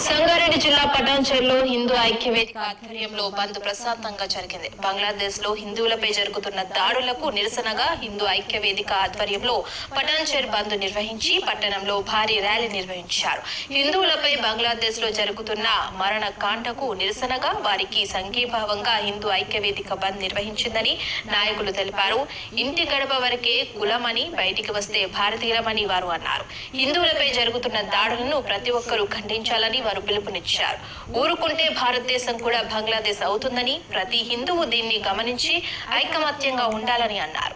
సంగారెడ్డి జిల్లా పటాన్చెరులో హిందూ ఐక్యవేదిక ఆధ్వర్యంలో బంద్ ప్రశాంతంగా జరిగింది. బంగ్లాదేశ్ లో హిందువులపై జరుగుతున్న దాడులకు నిరసనగా హిందూ ఐక్యవేదిక ఆధ్వర్యంలో పటాన్చెరు బంద్ నిర్వహించి పట్టణంలో భారీ ర్యాలీ నిర్వహించారు. హిందువులపై బంగ్లాదేశ్ లో జరుగుతున్న మరణ కాండకు నిరసనగా వారికి సంఘీభావంగా హిందూ ఐక్యవేదిక బంద్ నిర్వహించిందని నాయకులు తెలిపారు. ఇంటి గడప వరకే కులమని, బయటికి వస్తే భారతీయులమని వారు అన్నారు. హిందువులపై జరుగుతున్న దాడులను ప్రతి ఒక్కరూ ఖండించాలని వారు పిలుపునిచ్చారు. ఊరుకుంటే భారతదేశం కూడా బంగ్లాదేశ్ అవుతుందని, ప్రతి హిందువు దీన్ని గమనించి ఐకమత్యంగా ఉండాలని అన్నారు.